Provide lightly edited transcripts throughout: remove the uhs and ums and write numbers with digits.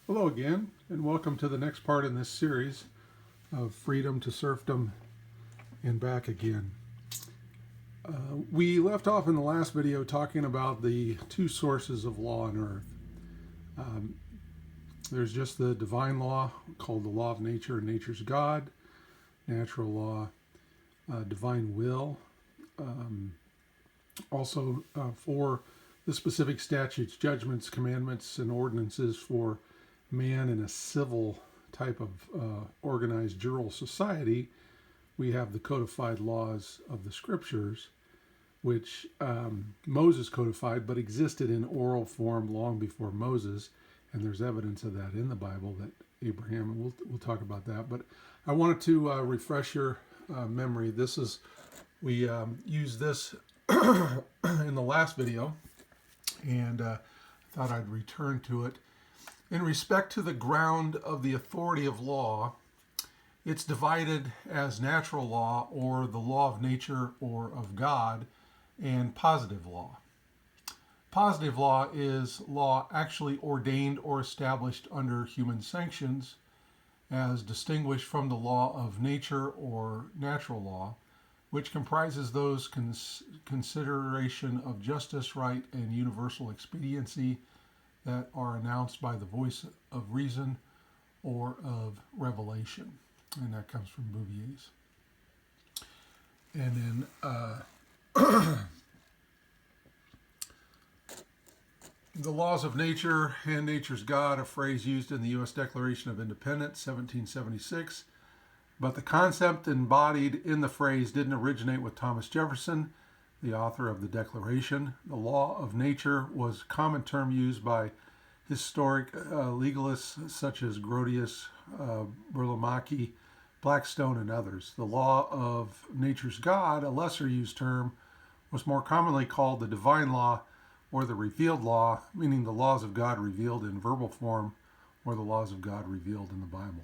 Hello again, and welcome to the next part in this series of Freedom to Serfdom and Back Again. We left off in the last video talking about the two sources of law on earth. There's just the divine law called the law of nature and nature's God, natural law, divine will, also for the specific statutes, judgments, commandments, and ordinances for man in a civil type of organized jural society. We have the codified laws of the scriptures, which Moses codified but existed in oral form long before Moses, and there's evidence of that in the Bible that Abraham, and we'll talk about that. But I wanted to refresh your memory. We used this in the last video, and thought I'd return to it. In respect to the ground of the authority of law, it's divided as natural law, or the law of nature or of God, and positive law. Positive law is law actually ordained or established under human sanctions, as distinguished from the law of nature or natural law, which comprises those consideration of justice, right, and universal expediency that are announced by the voice of reason or of revelation. And that comes from Bouvier's. And then the laws of nature and nature's God, a phrase used in the U.S. Declaration of Independence, 1776. But the concept embodied in the phrase didn't originate with Thomas Jefferson, the author of the Declaration. The law of nature was a common term used by historic legalists such as Grotius, Burlamaqui, Blackstone, and others. The law of nature's God, a lesser used term, was more commonly called the divine law or the revealed law, meaning the laws of God revealed in verbal form or the laws of God revealed in the Bible.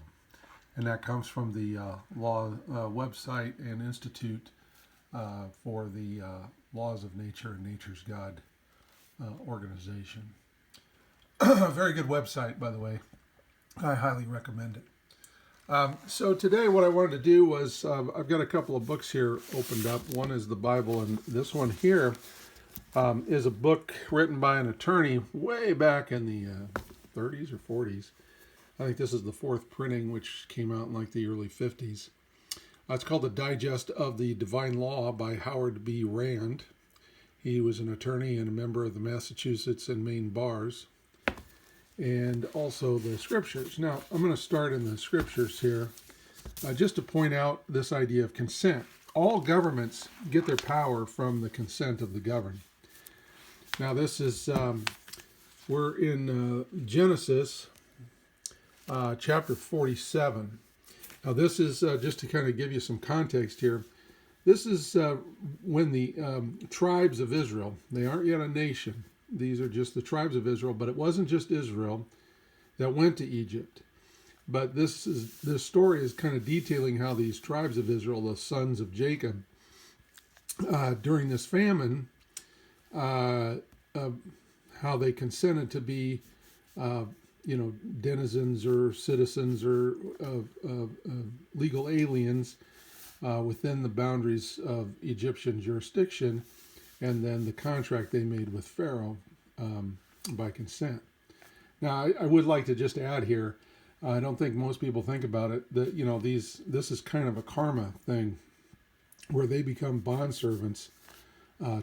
And that comes from the law website and institute for the Laws of Nature and Nature's God organization. Very good website, by the way. I highly recommend it. So today what I wanted to do was, I've got a couple of books here opened up. One is the Bible, and this one here is a book written by an attorney way back in the 30s or 40s. I think this is the fourth printing, which came out in like the early 50s. It's called The Digest of the Divine Law by Howard B. Rand. He was an attorney and a member of the Massachusetts and Maine bars. And also the scriptures. Now, I'm going to start in the scriptures here just to point out this idea of consent. All governments get their power from the consent of the governed. Now, this is, we're in Genesis chapter 47. Now, this is just to kind of give you some context here. This is when the tribes of Israel, they aren't yet a nation. These are just the tribes of Israel, but it wasn't just Israel that went to Egypt. But this story is kind of detailing how these tribes of Israel, the sons of Jacob, during this famine, how they consented to be, denizens or citizens or legal aliens within the boundaries of Egyptian jurisdiction, and then the contract they made with Pharaoh by consent. Now, I would like to just add here, I don't think most people think about it, that, this is kind of a karma thing, where they become bondservants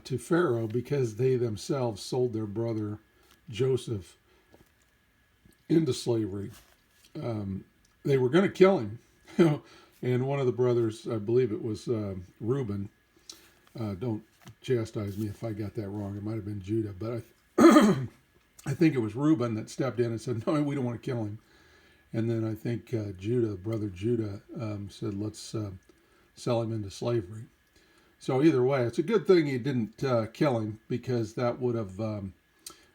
to Pharaoh because they themselves sold their brother Joseph into slavery. They were going to kill him, and one of the brothers, I believe it was Reuben, don't chastise me if I got that wrong, it might have been Judah, but I think it was Reuben that stepped in and said, no, we don't want to kill him. And then I think brother Judah said, let's sell him into slavery. So either way, it's a good thing he didn't kill him, because that would have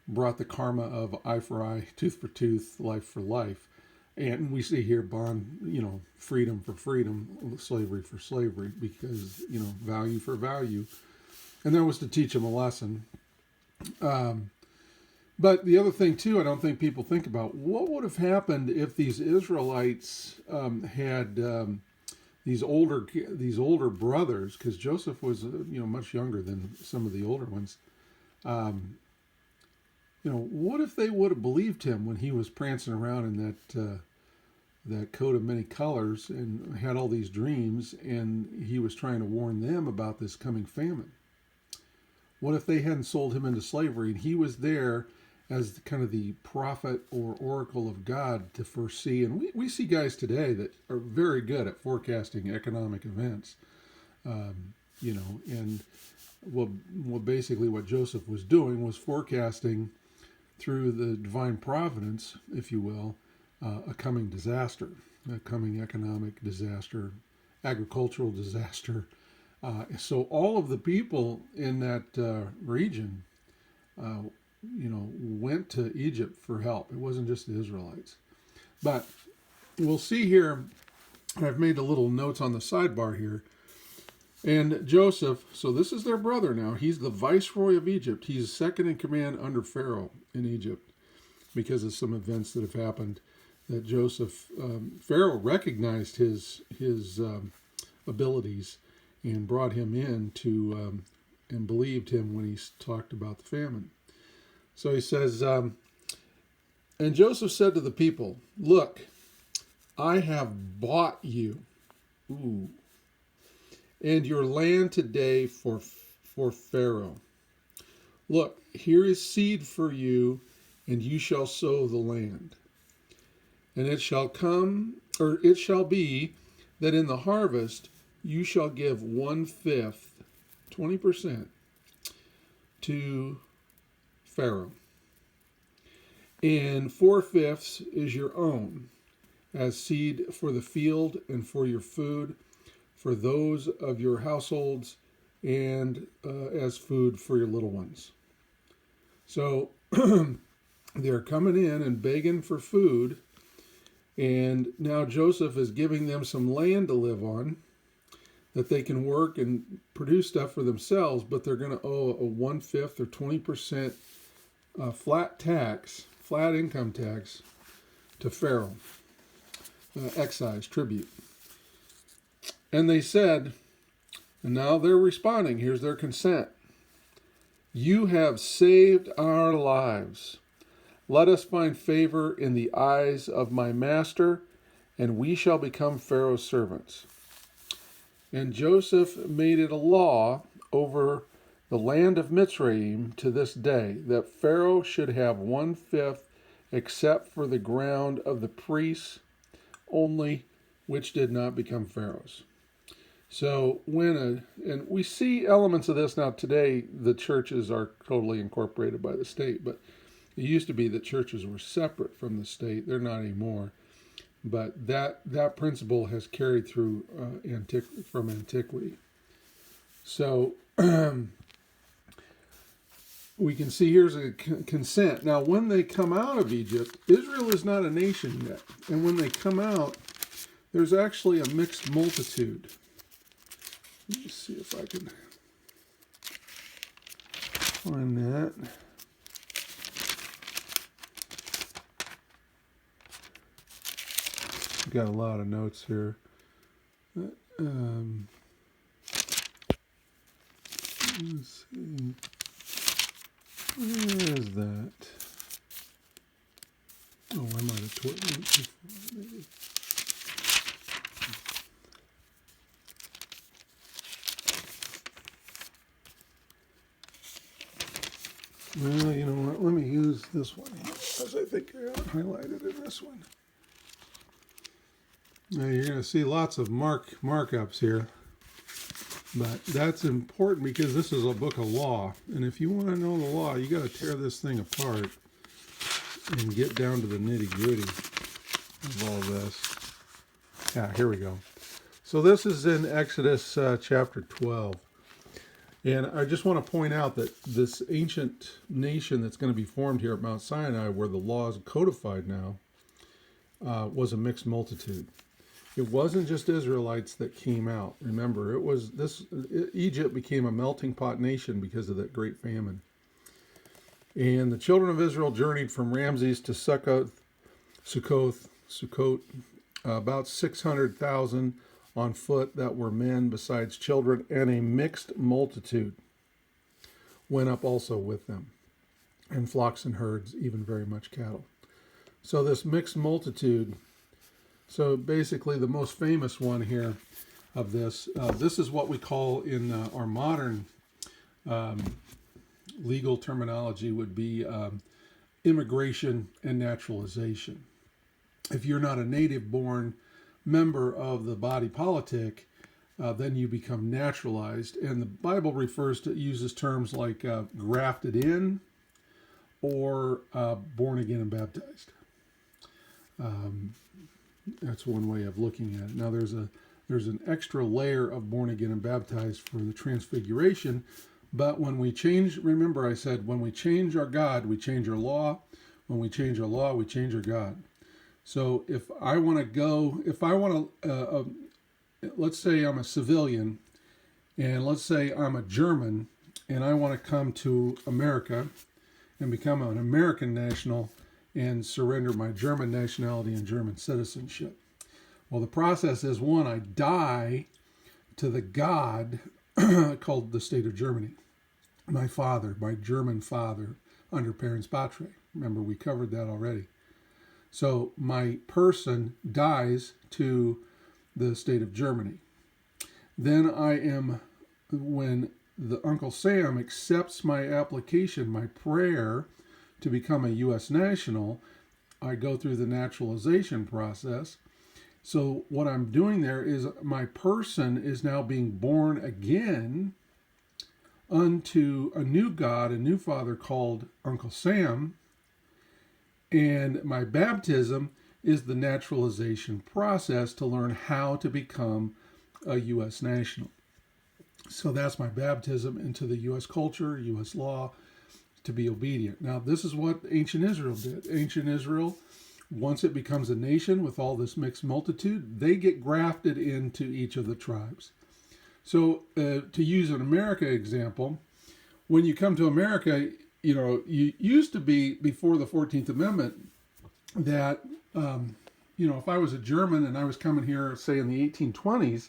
brought the karma of eye for eye, tooth for tooth, life for life. And we see here bond, freedom for freedom, slavery for slavery, because, value for value. And that was to teach him a lesson. But the other thing too, I don't think people think about, what would have happened if these Israelites had these older brothers, because Joseph was much younger than some of the older ones. What if they would have believed him when he was prancing around in that coat of many colors and had all these dreams, and he was trying to warn them about this coming famine? What if they hadn't sold him into slavery and he was there as kind of the prophet or oracle of God to foresee? And we see guys today that are very good at forecasting economic events, and basically what Joseph was doing was forecasting through the divine providence, if you will, a coming disaster, a coming economic disaster, agricultural disaster. So all of the people in that region, went to Egypt for help. It wasn't just the Israelites. But we'll see here, I've made a little notes on the sidebar here. And Joseph, so this is their brother now. He's the viceroy of Egypt. He's second in command under Pharaoh in Egypt because of some events that have happened that Joseph, Pharaoh recognized his abilities and brought him in to, and believed him when he talked about the famine. So he says, and Joseph said to the people, "Look, I have bought you, and your land today for Pharaoh. Look, here is seed for you, and you shall sow the land. And it shall be that in the harvest you shall give 1/5, 20%, to Pharaoh. And 4/5 is your own, as seed for the field and for your food, for those of your households, and as food for your little ones." So they're coming in and begging for food, and now Joseph is giving them some land to live on that they can work and produce stuff for themselves, but they're going to owe a 1/5 or 20% flat income tax to Pharaoh, excise, tribute. And they said, and now they're responding, here's their consent: "You have saved our lives. Let us find favor in the eyes of my master, and we shall become Pharaoh's servants." And Joseph made it a law over the land of Mitzrayim to this day that Pharaoh should have 1/5, except for the ground of the priests only, which did not become Pharaoh's. So and we see elements of this now today. The churches are totally incorporated by the state, but it used to be that churches were separate from the state. They're not anymore. But that principle has carried through from antiquity. So we can see here's a consent. Now, when they come out of Egypt, Israel is not a nation yet. And when they come out, there's actually a mixed multitude. Let me see if I can find that. Got a lot of notes here. Let's see. Where is that? Oh, I might have went too far, maybe. Well, you know what? Let me use this one here, because I think I highlighted in this one. Now you're going to see lots of markups here, but that's important because this is a book of law, and if you want to know the law, you got to tear this thing apart and get down to the nitty-gritty of all this. Yeah, here we go. So this is in Exodus chapter 12, and I just want to point out that this ancient nation that's going to be formed here at Mount Sinai, where the law is codified now, was a mixed multitude. It wasn't just Israelites that came out. Remember, Egypt became a melting pot nation because of that great famine. And the children of Israel journeyed from Ramses to Succoth, about 600,000 on foot that were men besides children, and a mixed multitude went up also with them, and flocks and herds, even very much cattle. So this mixed multitude, so basically the most famous one here of this, this is what we call in our modern legal terminology would be immigration and naturalization. If you're not a native-born member of the body politic, then you become naturalized. And the Bible uses terms like grafted in or born again and baptized. That's one way of looking at it. Now there's an extra layer of born again and baptized for the transfiguration. But when we change, remember I said, when we change our God, we change our law. When we change our law, we change our God. So if I want to, let's say I'm a civilian, and let's say I'm a German, and I want to come to America and become an American national and surrender my German nationality and German citizenship. Well, the process is, one, I die to the God called the state of Germany. My father, my German father, under parens patriae. Remember, we covered that already. So my person dies to the state of Germany. Then when the Uncle Sam accepts my application, my prayer to become a U.S. national, I go through the naturalization process. So what I'm doing there is my person is now being born again unto a new God, a new father called Uncle Sam. And my baptism is the naturalization process to learn how to become a U.S. national. So that's my baptism into the U.S. culture, U.S. law, to be obedient. Now, this is what ancient Israel did. Ancient Israel, once it becomes a nation with all this mixed multitude, they get grafted into each of the tribes. So to use an America example, when you come to America, you used to be, before the 14th Amendment, that, if I was a German and I was coming here, say in the 1820s,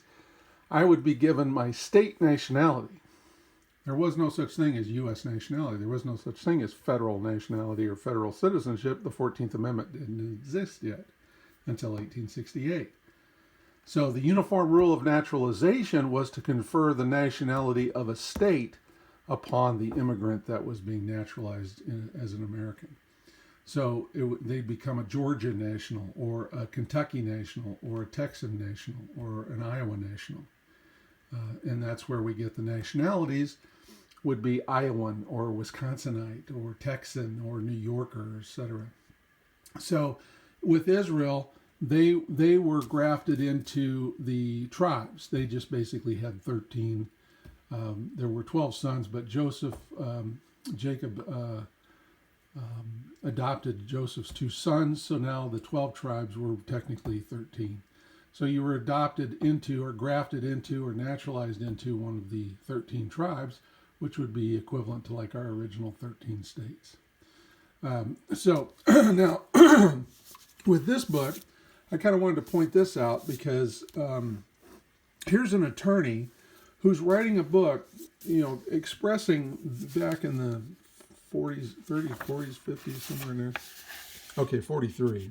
I would be given my state nationality. There was no such thing as U.S. nationality. There was no such thing as federal nationality or federal citizenship. The 14th Amendment didn't exist yet until 1868. So the uniform rule of naturalization was to confer the nationality of a state upon the immigrant that was being naturalized as an American. So they'd become a Georgia national, or a Kentucky national, or a Texan national, or an Iowa national. And that's where we get the nationalities, would be Iowan, or Wisconsinite, or Texan, or New Yorker, etc. So with Israel, they were grafted into the tribes. They just basically had 13. There were 12 sons, but Jacob adopted Joseph's 2 sons, so now the 12 tribes were technically 13. So you were adopted into, or grafted into, or naturalized into one of the 13 tribes, which would be equivalent to like our original 13 states. So now, with this book, I kind of wanted to point this out because here's an attorney who's writing a book, expressing back in the 40s, 30s, 40s, 50s, somewhere in there. Okay, 43.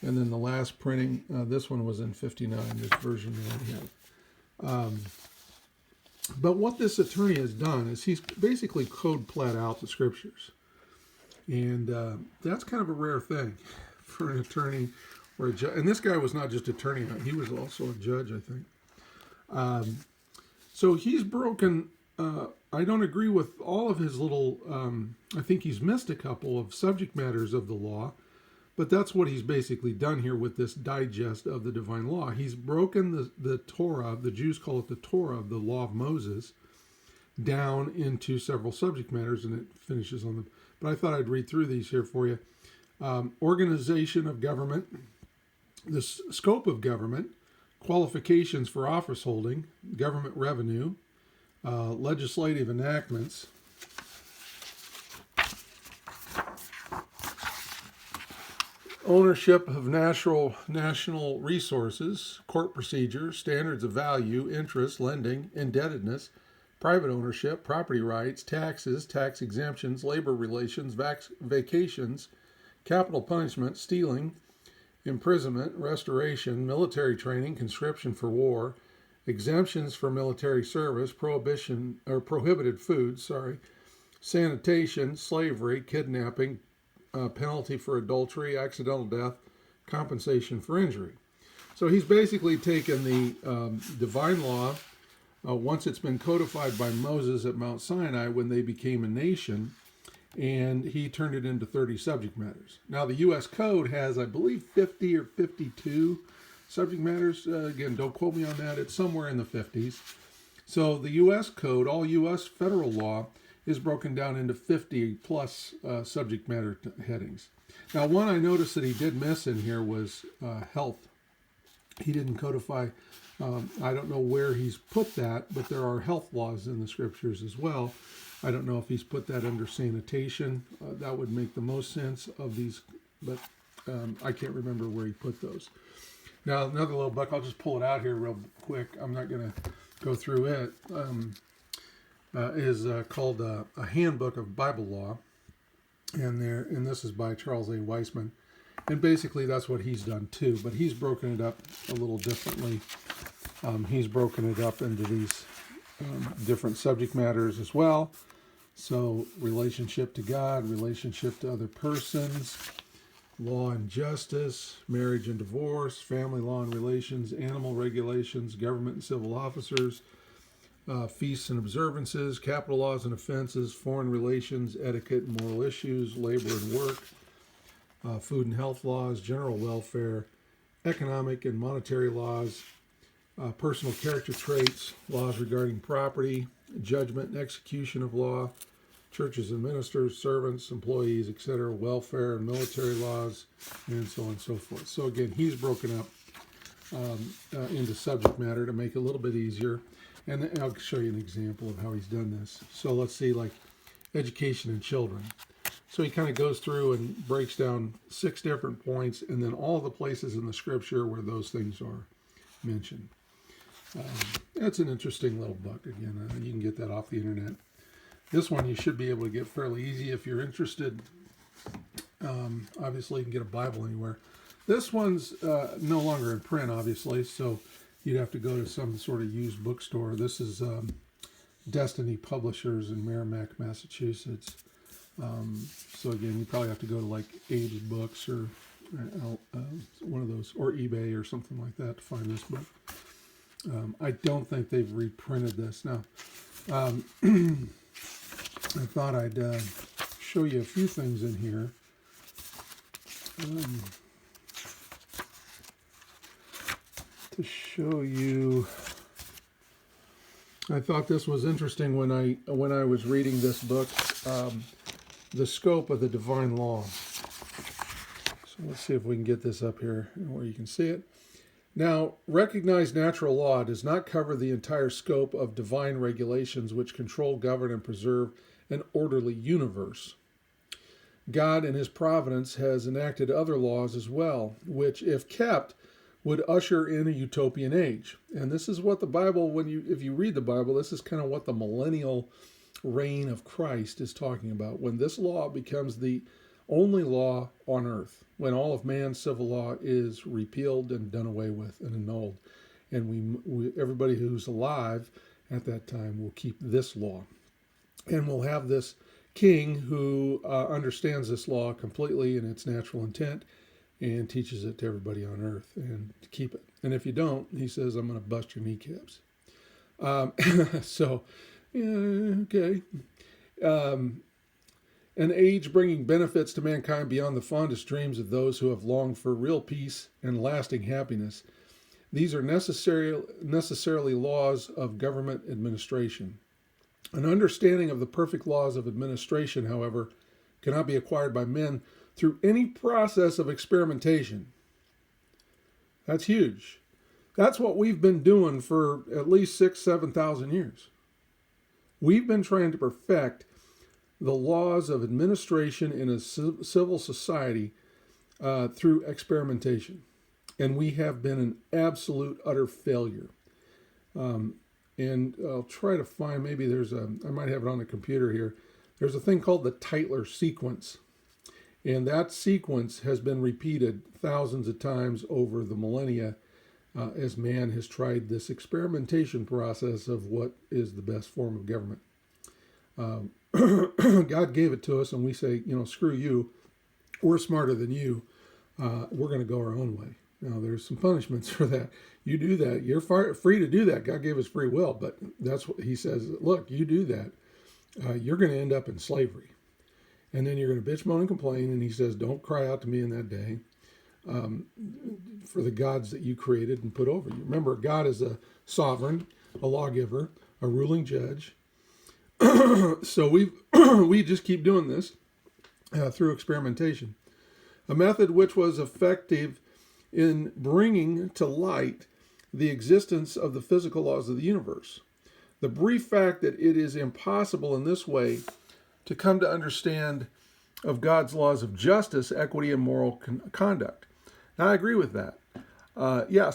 And then the last printing, this one was in 59, this version that I have. But what this attorney has done is he's basically code-plat out the scriptures. And that's kind of a rare thing for an attorney or a judge. And this guy was not just attorney, he was also a judge, I think. So he's broken, I don't agree with all of his little, I think he's missed a couple of subject matters of the law, but that's what he's basically done here with this digest of the divine law. He's broken the Torah, the Jews call it the Torah, the law of Moses, down into several subject matters, and it finishes on the, but I thought I'd read through these here for you. Organization of government, the scope of government, qualifications for office holding, government revenue, legislative enactments, ownership of national resources, court procedures, standards of value, interest, lending, indebtedness, private ownership, property rights, taxes, tax exemptions, labor relations, vacations, capital punishment, stealing, imprisonment, restoration, military training, conscription for war, exemptions for military service, prohibited foods, sanitation, slavery, kidnapping, penalty for adultery, accidental death, compensation for injury. So he's basically taken the divine law, once it's been codified by Moses at Mount Sinai when they became a nation, and he turned it into 30 subject matters. Now the U.S. Code has, I believe, 50 or 52 subject matters. Again, don't quote me on that. It's somewhere in the 50s. So the U.S. Code, all U.S. federal law, is broken down into 50 plus subject matter headings. Now, one I noticed that he did miss in here was health. He didn't codify, I don't know where he's put that, but there are health laws in the scriptures as well. I don't know if he's put that under sanitation. That would make the most sense of these, but I can't remember where he put those. Now, another little book, I'll just pull it out here real quick. I'm not going to go through it. Is called A Handbook of Bible Law, and this is by Charles A. Weisman. And basically that's what he's done too, but he's broken it up a little differently. He's broken it up into these different subject matters as well. So relationship to God, relationship to other persons, law and justice, marriage and divorce, family law and relations, animal regulations, government and civil officers, feasts and observances, capital laws and offenses, foreign relations, etiquette and moral issues, labor and work, food and health laws, general welfare, economic and monetary laws, personal character traits, laws regarding property, judgment and execution of law, churches and ministers, servants, employees, etc., welfare and military laws, and so on and so forth. So again, he's broken up into subject matter to make it a little bit easier. And I'll show you an example of how he's done this. So let's see, like education and children. So he kind of goes through and breaks down 6 different points, and then all the places in the scripture where those things are mentioned. That's an interesting little book. Again, you can get that off the internet. This one you should be able to get fairly easy if you're interested. Obviously, you can get a Bible anywhere. This one's no longer in print, obviously, so you'd have to go to some sort of used bookstore. This is Destiny Publishers in Merrimack, Massachusetts. So again, you probably have to go to like Aged Books or one of those, or eBay or something like that to find this book. I don't think they've reprinted this. Now, I thought I'd show you a few things in here. To show you, I thought this was interesting when I was reading this book, the scope of the divine law. So let's see if we can get this up here where you can see it. Now, recognized natural law does not cover the entire scope of divine regulations which control, govern, and preserve an orderly universe. God in his providence has enacted other laws as well, which, if kept, would usher in a utopian age. And this is what the Bible, if you read the Bible, this is kind of what the millennial reign of Christ is talking about, when this law becomes the only law on earth, when all of man's civil law is repealed and done away with and annulled. And we everybody who's alive at that time will keep this law. And we'll have this king who understands this law completely in its natural intent and teaches it to everybody on earth and to keep it. And if you don't, he says, I'm going to bust your kneecaps. So, yeah, okay. An age bringing benefits to mankind beyond the fondest dreams of those who have longed for real peace and lasting happiness. These are necessarily laws of government administration. An understanding of the perfect laws of administration, however, cannot be acquired by men through any process of experimentation. That's huge. That's what we've been doing for at least 7,000 years. We've been trying to perfect the laws of administration in a civil society through experimentation. And we have been an absolute, utter failure. And I'll try to find, maybe I might have it on the computer here. There's a thing called the Tytler sequence. And that sequence has been repeated thousands of times over the millennia as man has tried this experimentation process of what is the best form of government. God gave it to us, and we say, screw you. We're smarter than you. We're going to go our own way. Now, there's some punishments for that. You do that. You're free to do that. God gave us free will, but that's what he says. Look, you do that. You're going to end up in slavery. And then you're going to bitch, moan, and complain. And he says, don't cry out to me in that day for the gods that you created and put over you. Remember, God is a sovereign, a lawgiver, a ruling judge. So we just keep doing this through experimentation. A method which was effective in bringing to light the existence of the physical laws of the universe. The brief fact that it is impossible in this way to come to understand of God's laws of justice, equity, and moral conduct. Now, I agree with that.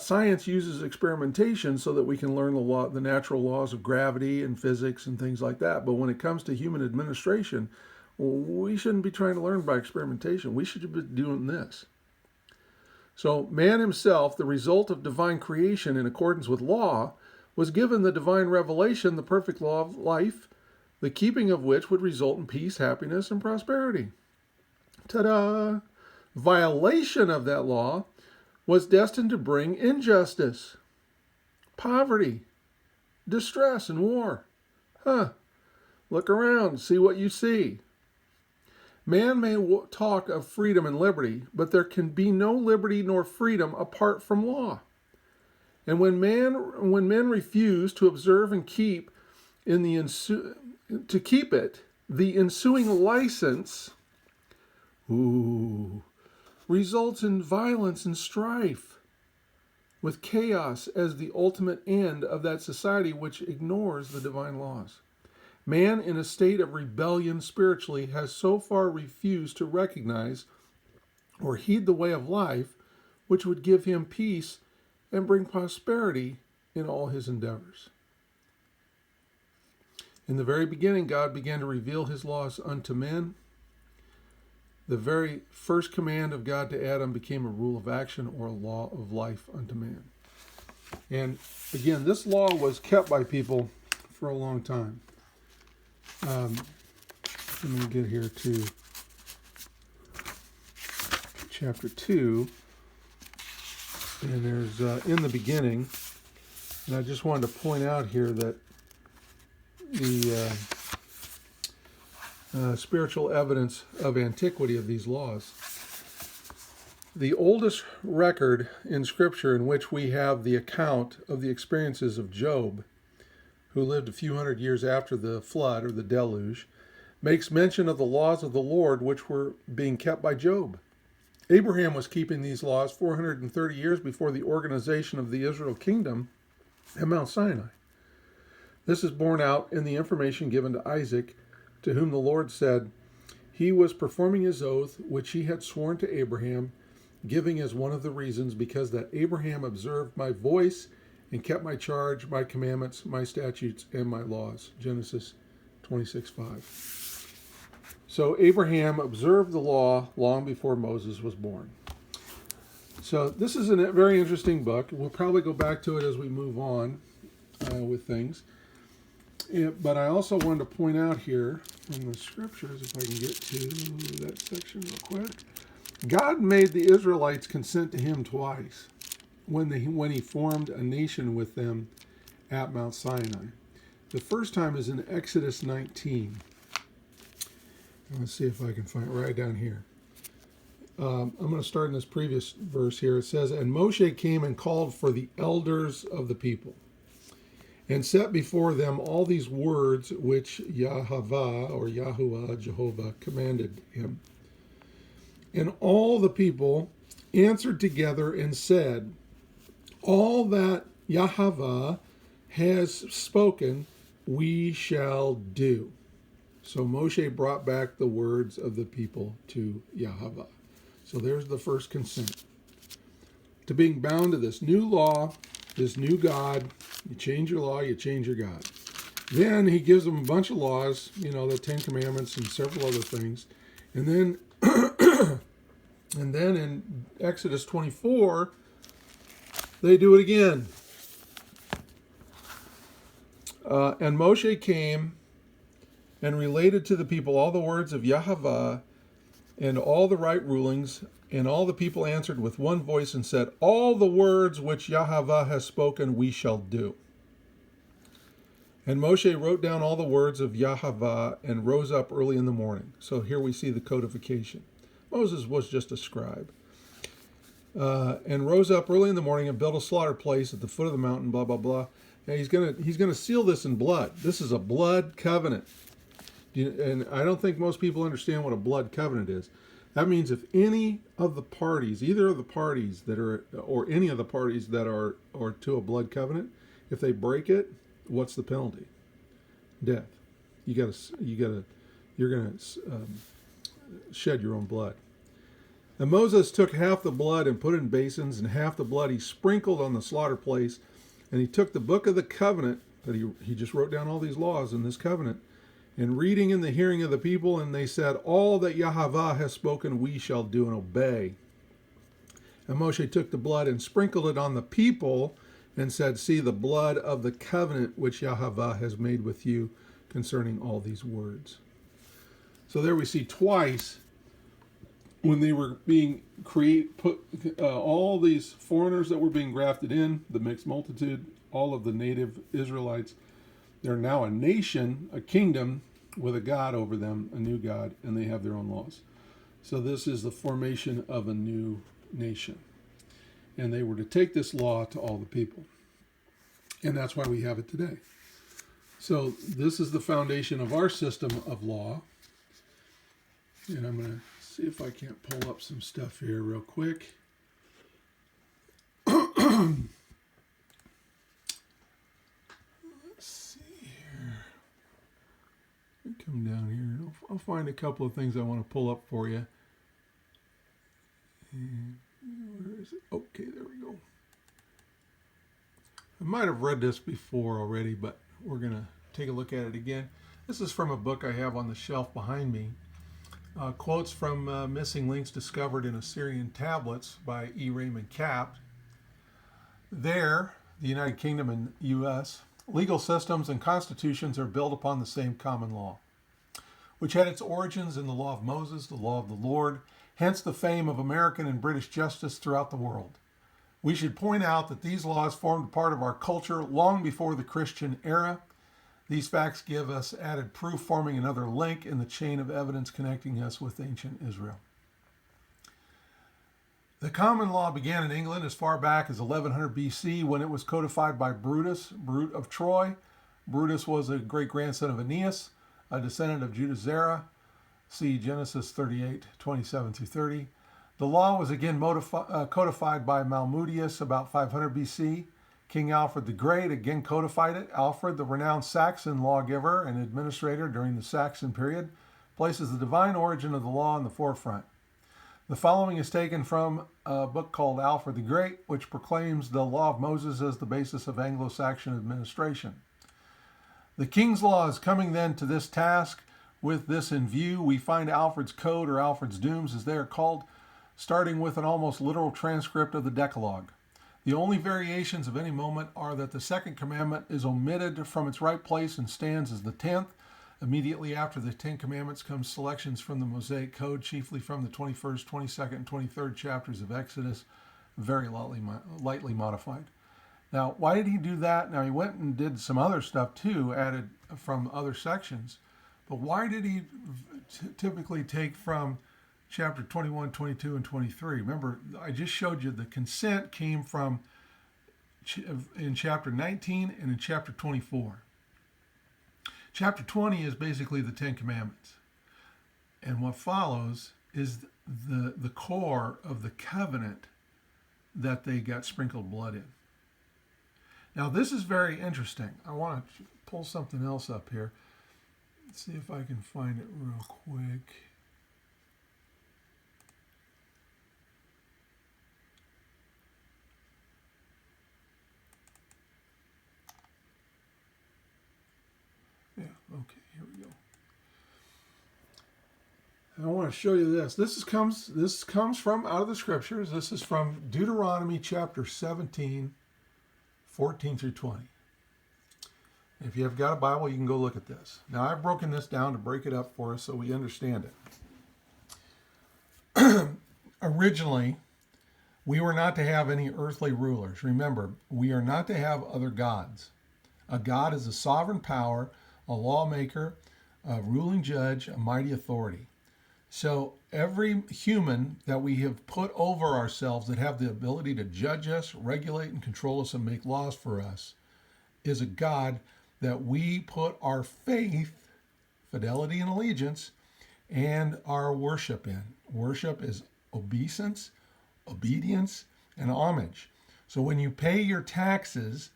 Science uses experimentation so that we can learn the natural laws of gravity and physics and things like that. But when it comes to human administration, we shouldn't be trying to learn by experimentation. We should be doing this. So man himself, the result of divine creation in accordance with law, was given the divine revelation, the perfect law of life, the keeping of which would result in peace, happiness, and prosperity. Ta-da! Violation of that law was destined to bring injustice, poverty, distress, and war. Look around, see what you see. Man may talk of freedom and liberty, but there can be no liberty nor freedom apart from law. And when men refuse to observe and keep the ensuing license results in violence and strife, with chaos as the ultimate end of that society which ignores the divine laws. Man, in a state of rebellion spiritually, has so far refused to recognize or heed the way of life which would give him peace and bring prosperity in all his endeavors. In the very beginning, God began to reveal his laws unto men. The very first command of God to Adam became a rule of action or a law of life unto man. And again, this law was kept by people for a long time. Let me get here to chapter 2. And there's in the beginning, and I just wanted to point out here that the spiritual evidence of antiquity of these laws. The oldest record in Scripture in which we have the account of the experiences of Job, who lived a few hundred years after the flood or the deluge, makes mention of the laws of the Lord which were being kept by Job. Abraham was keeping these laws 430 years before the organization of the Israel kingdom at Mount Sinai. This is borne out in the information given to Isaac, to whom the Lord said, he was performing his oath which he had sworn to Abraham, giving as one of the reasons, because that Abraham observed my voice and kept my charge, my commandments, my statutes, and my laws. Genesis 26:5. So Abraham observed the law long before Moses was born. So this is a very interesting book. We'll probably go back to it as we move on with things. But I also wanted to point out here from the scriptures, if I can get to that section real quick. God made the Israelites consent to him twice when he formed a nation with them at Mount Sinai. The first time is in Exodus 19. Let's see if I can find it right down here. I'm going to start in this previous verse here. It says, and Moshe came and called for the elders of the people, and set before them all these words which Yahavah, or Yahuwah, Jehovah, commanded him. And all the people answered together and said, all that Yahavah has spoken, we shall do. So Moshe brought back the words of the people to Yahavah. So there's the first consent. To being bound to this new law, this new God. You change your law, you change your God. Then he gives them a bunch of laws, the Ten Commandments and several other things. And then in Exodus 24, they do it again. And Moshe came and related to the people all the words of Yahweh and all the right rulings, and all the people answered with one voice and said, all the words which Yahweh has spoken we shall do. And Moshe wrote down all the words of Yahweh and rose up early in the morning. So here we see the codification. Moses was just a scribe. And rose up early in the morning and built a slaughter place at the foot of the mountain, blah, blah, blah. And he's gonna seal this in blood. This is a blood covenant. And I don't think most people understand what a blood covenant is. That means if any of the parties, either of the parties that are, or any of the parties that are to a blood covenant, if they break it, what's the penalty? Death. You're gonna shed your own blood. And Moses took half the blood and put it in basins, and half the blood he sprinkled on the slaughter place. And he took the book of the covenant that he just wrote down all these laws in this covenant, and reading in the hearing of the people, and they said, all that Yahweh has spoken we shall do and obey. And Moshe took the blood and sprinkled it on the people and said, see the blood of the covenant which Yahweh has made with you concerning all these words. So there we see twice when they were being all these foreigners that were being grafted in, the mixed multitude, all of the native Israelites, they're now a nation, a kingdom with a God over them, a new God, and they have their own laws. So this is the formation of a new nation. And they were to take this law to all the people. And that's why we have it today. So this is the foundation of our system of law. And I'm going to see if I can't pull up some stuff here real quick. Come down here. I'll find a couple of things I want to pull up for you. And where is it? Okay, there we go. I might have read this before already, but we're going to take a look at it again. This is from a book I have on the shelf behind me. Quotes from Missing Links Discovered in Assyrian Tablets by E. Raymond Capt. There, the United Kingdom and U.S., legal systems and constitutions are built upon the same common law, which had its origins in the law of Moses, the law of the Lord, hence the fame of American and British justice throughout the world. We should point out that these laws formed part of our culture long before the Christian era. These facts give us added proof, forming another link in the chain of evidence connecting us with ancient Israel. The common law began in England as far back as 1100 BC when it was codified by Brutus, Brute of Troy. Brutus was a great-grandson of Aeneas, a descendant of Judah Zerah. See Genesis 38, 27 through 30. The law was again codified by Malmudius about 500 BC. King Alfred the Great again codified it. Alfred, the renowned Saxon lawgiver and administrator during the Saxon period, places the divine origin of the law in the forefront. The following is taken from a book called Alfred the Great, which proclaims the law of Moses as the basis of Anglo-Saxon administration. The king's law is coming then to this task. With this in view, we find Alfred's Code, or Alfred's Dooms as they are called, starting with an almost literal transcript of the Decalogue. The only variations of any moment are that the second commandment is omitted from its right place and stands as the 10th. Immediately after the 10 Commandments comes selections from the Mosaic Code, chiefly from the 21st, 22nd, and 23rd chapters of Exodus, very lightly modified. Now, why did he do that? Now, he went and did some other stuff too, added from other sections. But why did he typically take from chapter 21, 22, and 23? Remember, I just showed you the consent came from in chapter 19 and in chapter 24. Chapter 20 is basically the 10 Commandments. And what follows is the core of the covenant that they got sprinkled blood in. Now, this is very interesting. I want to pull something else up here. Let's see if I can find it real quick. I want to show you this. This comes from out of the scriptures. This is from Deuteronomy chapter 17, 14 through 20. If you have got a Bible, you can go look at this. Now, I've broken this down to break it up for us so we understand it. Originally, we were not to have any earthly rulers. Remember, we are not to have other gods. A god is a sovereign power, a lawmaker, a ruling judge, a mighty authority. So every human that we have put over ourselves that have the ability to judge us, regulate and control us and make laws for us is a God that we put our faith, fidelity and allegiance, and our worship in. Worship is obeisance, obedience, and homage. So when you pay your taxes,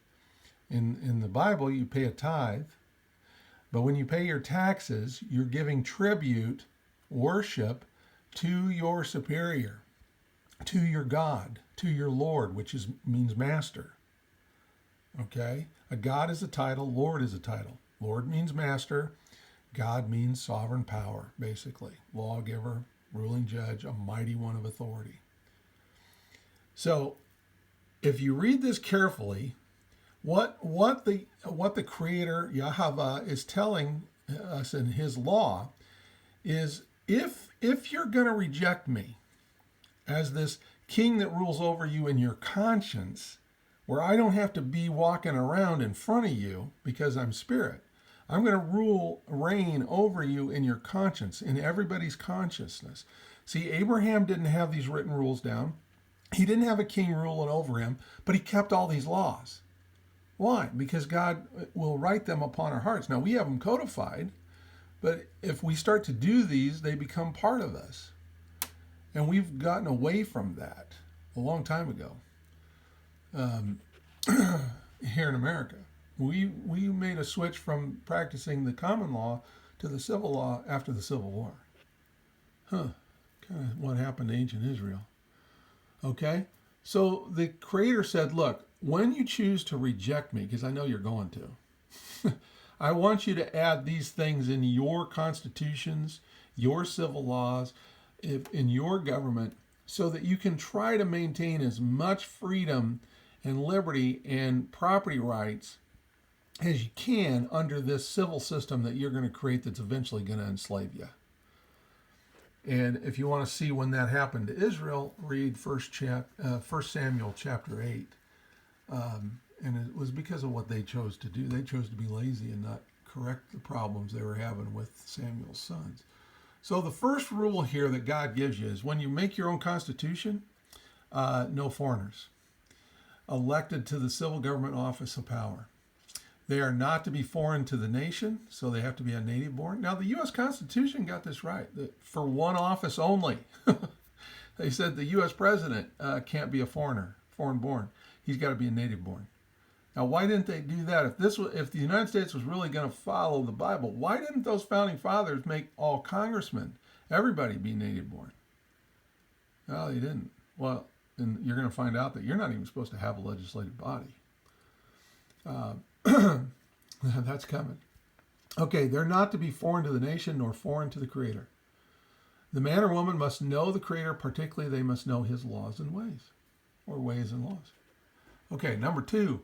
in the Bible you pay a tithe, but when you pay your taxes, you're giving tribute, worship to your superior, to your God, to your Lord, which means master. Okay? A God is a title, Lord is a title. Lord means master, God means sovereign power, basically. Lawgiver, ruling judge, a mighty one of authority. So, if you read this carefully, what the Creator, Yahweh, is telling us in His law is if you're going to reject me as this king that rules over you in your conscience, where I don't have to be walking around in front of you because I'm spirit, I'm going to reign over you in your conscience, in everybody's consciousness. See, Abraham didn't have these written rules down. He didn't have a king ruling over him, but he kept all these laws. Why? Because God will write them upon our hearts. Now, we have them codified, but if we start to do these, they become part of us. And we've gotten away from that a long time ago. Here in America, we made a switch from practicing the common law to the civil law after the Civil War. Kind of what happened to ancient Israel. Okay? So the Creator said, look, when you choose to reject me, because I know you're going to, I want you to add these things in your constitutions, your civil laws, in your government, so that you can try to maintain as much freedom and liberty and property rights as you can under this civil system that you're going to create that's eventually going to enslave you. And if you want to see when that happened to Israel, read 1 Samuel chapter 8. And it was because of what they chose to do. They chose to be lazy and not correct the problems they were having with Samuel's sons. So the first rule here that God gives you is when you make your own constitution, no foreigners elected to the civil government office of power. They are not to be foreign to the nation, so they have to be a native born. Now, the U.S. Constitution got this right, that for one office only. They said the U.S. president can't be a foreign born. He's got to be a native born. Now, why didn't they do that? If the United States was really going to follow the Bible, why didn't those founding fathers make all congressmen, everybody, be native born? Well, they didn't. Well, and you're going to find out that you're not even supposed to have a legislative body. That's coming. Okay, they're not to be foreign to the nation nor foreign to the Creator. The man or woman must know the Creator, particularly they must know His laws and ways, or ways and laws. Okay, number 2,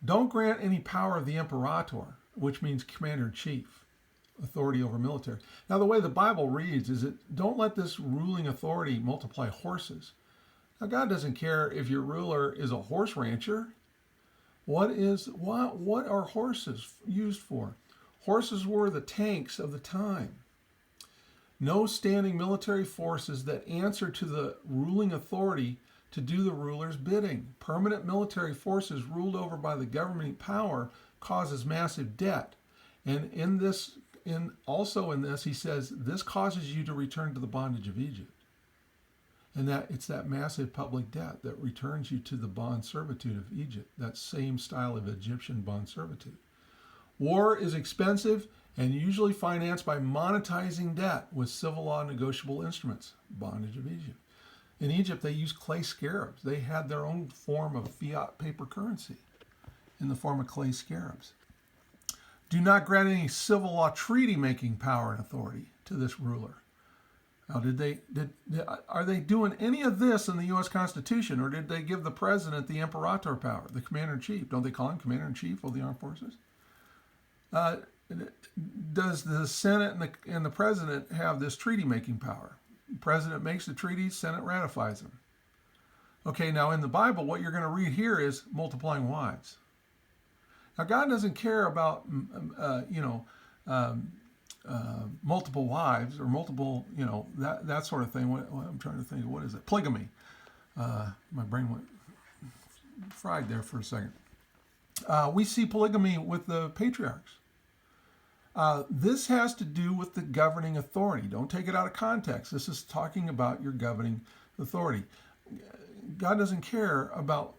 don't grant any power of the imperator, which means commander-in-chief, authority over military. Now, the way the Bible reads is that don't let this ruling authority multiply horses. Now, God doesn't care if your ruler is a horse rancher. What are horses used for? Horses were the tanks of the time. No standing military forces that answer to the ruling authority to do the ruler's bidding. Permanent military forces ruled over by the governing power causes massive debt. And in this, he says, this causes you to return to the bondage of Egypt. And that it's that massive public debt that returns you to the bond servitude of Egypt, that same style of Egyptian bond servitude. War is expensive and usually financed by monetizing debt with civil law negotiable instruments, bondage of Egypt. In Egypt, they used clay scarabs. They had their own form of fiat paper currency in the form of clay scarabs. Do not grant any civil law treaty-making power and authority to this ruler. Now, are they doing any of this in the U.S. Constitution, or did they give the president the imperator power, the commander-in-chief? Don't they call him commander-in-chief of the armed forces? Does the Senate and the president have this treaty-making power? The president makes the treaties, Senate ratifies them. Okay, now in the Bible, what you're going to read here is multiplying wives. Now, God doesn't care about, multiple wives or multiple, that sort of thing. I'm trying to think of, what is it? Polygamy. My brain went fried there for a second. We see polygamy with the patriarchs. This has to do with the governing authority. Don't take it out of context. This is talking about your governing authority. God doesn't care about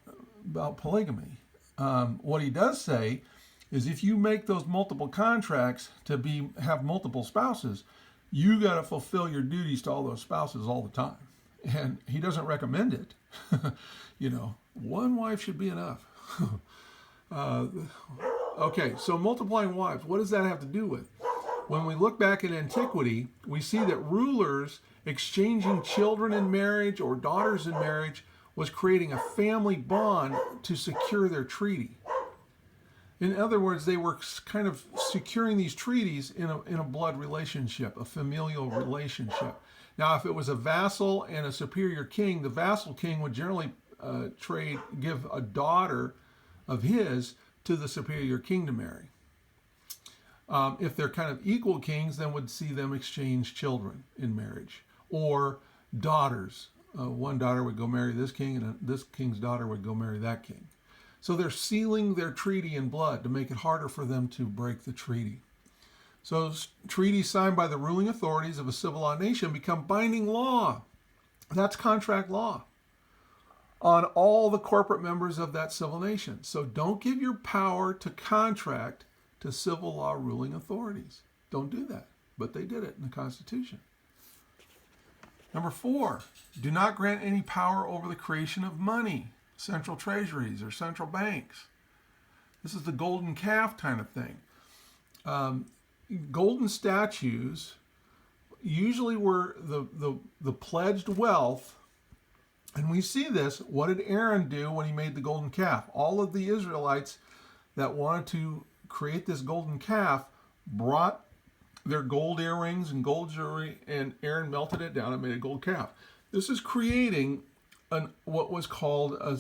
polygamy. What he does say is if you make those multiple contracts to have multiple spouses, you got to fulfill your duties to all those spouses all the time. And he doesn't recommend it. One wife should be enough. Okay, so multiplying wives, what does that have to do with? When we look back in antiquity, we see that rulers exchanging children in marriage or daughters in marriage was creating a family bond to secure their treaty. In other words, they were kind of securing these treaties in a blood relationship, a familial relationship. Now, if it was a vassal and a superior king, the vassal king would generally give a daughter of his to the superior king to marry. If they're kind of equal kings, then would see them exchange children in marriage or daughters. One daughter would go marry this king, and this king's daughter would go marry that king. So they're sealing their treaty in blood to make it harder for them to break the treaty. So treaties signed by the ruling authorities of a civil law nation become binding law. That's contract law on all the corporate members of that civil nation. So don't give your power to contract to civil law ruling authorities. Don't do that. But they did it in the Constitution. Number 4, do not grant any power over the creation of money, central treasuries, or central banks. This is the golden calf kind of thing. Golden statues usually were the pledged wealth. And we see this. What did Aaron do when he made the golden calf? All of the Israelites that wanted to create this golden calf brought their gold earrings and gold jewelry, and Aaron melted it down and made a gold calf. This is creating what was called a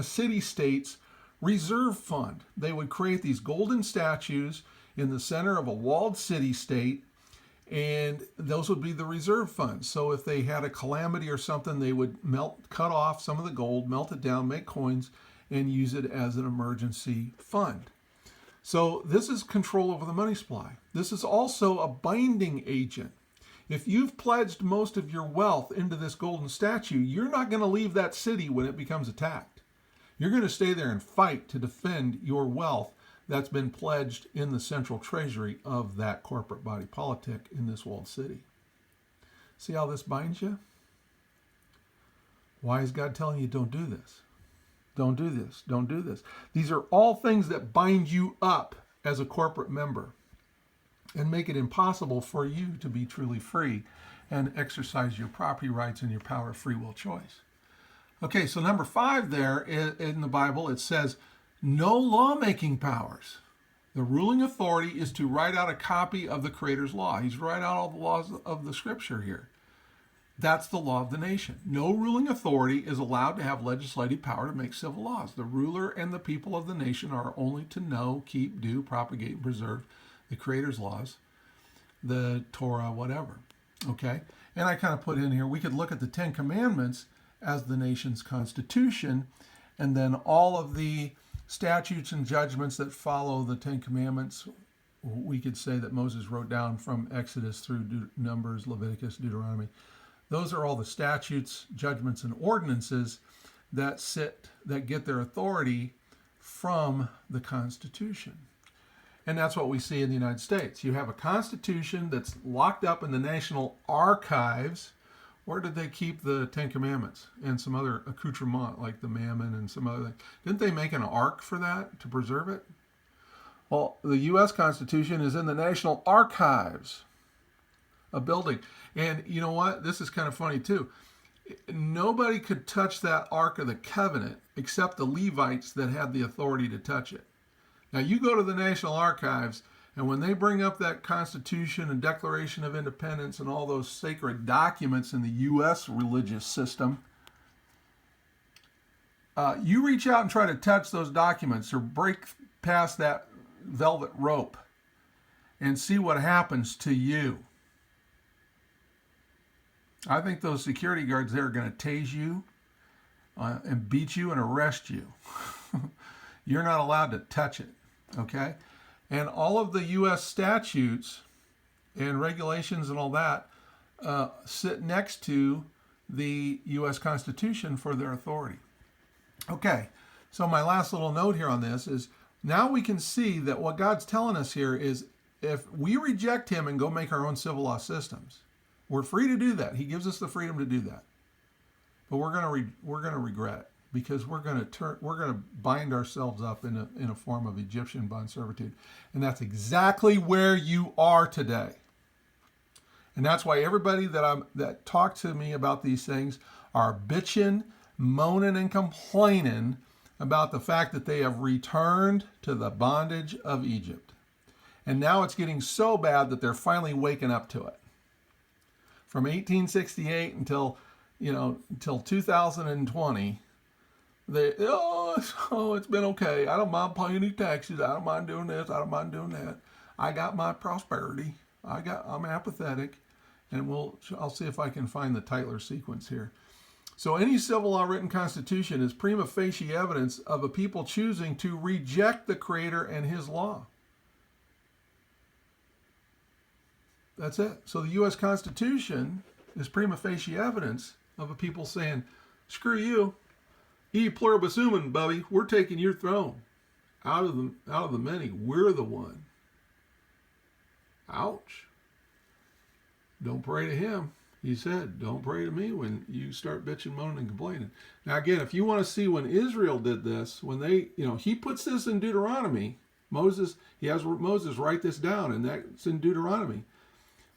city-states reserve fund. They would create these golden statues in the center of a walled city-state, and those would be the reserve funds. So if they had a calamity or something, they would cut off some of the gold, melt it down, make coins, and use it as an emergency fund. So this is control over the money supply. This is also a binding agent. If you've pledged most of your wealth into this golden statue, you're not going to leave that city when it becomes attacked. You're going to stay there and fight to defend your wealth that's been pledged in the central treasury of that corporate body politic in this walled city. See how this binds you? Why is God telling you don't do this? Don't do this. Don't do this. These are all things that bind you up as a corporate member and make it impossible for you to be truly free and exercise your property rights and your power of free will choice. Okay, so number 5 there in the Bible, it says, no lawmaking powers. The ruling authority is to write out a copy of the Creator's law. He's writing out all the laws of the Scripture here. That's the law of the nation. No ruling authority is allowed to have legislative power to make civil laws. The ruler and the people of the nation are only to know, keep, do, propagate, and preserve the Creator's laws, the Torah, whatever. Okay? And I kind of put in here, we could look at the 10 Commandments as the nation's constitution, and then all of the statutes and judgments that follow the 10 Commandments, we could say that Moses wrote down from Exodus through Numbers, Leviticus, Deuteronomy. Those are all the statutes, judgments, and ordinances that get their authority from the Constitution. And that's what we see in the United States. You have a Constitution that's locked up in the National Archives. Where did they keep the 10 Commandments and some other accoutrement like the mammon and some other things? Didn't they make an ark for that to preserve it? Well, the U.S. Constitution is in the National Archives a building. And you know what? This is kind of funny too. Nobody could touch that Ark of the Covenant except the Levites that had the authority to touch it. Now you go to the National Archives, and when they bring up that Constitution and Declaration of Independence and all those sacred documents in the U.S. religious system, you reach out and try to touch those documents or break past that velvet rope and see what happens to you. I think those security guards there are going to tase you and beat you and arrest you. You're not allowed to touch it, okay? And all of the U.S. statutes and regulations and all that sit next to the U.S. Constitution for their authority. Okay, so my last little note here on this is now we can see that what God's telling us here is if we reject him and go make our own civil law systems, we're free to do that. He gives us the freedom to do that. But we're going to regret it because we're going to bind ourselves up in a form of Egyptian bond servitude. And that's exactly where you are today. And that's why everybody that talk to me about these things are bitching, moaning, and complaining about the fact that they have returned to the bondage of Egypt. And now it's getting so bad that they're finally waking up to it. From 1868 until 2020, it's been okay. I don't mind paying any taxes. I don't mind doing this. I don't mind doing that. I got my prosperity. I'm apathetic, and I'll see if I can find the Tytler sequence here. So any civil law written constitution is prima facie evidence of a people choosing to reject the Creator and his law. That's it. So the U.S. Constitution is prima facie evidence of a people saying, screw you, e pluribus unum, Bubby, we're taking your throne. Out of the many, we're the one. Ouch. Don't pray to him. He said, don't pray to me when you start bitching, moaning, and complaining. Now again, if you want to see when Israel did this, when they, he puts this in Deuteronomy, he has Moses write this down, and that's in Deuteronomy.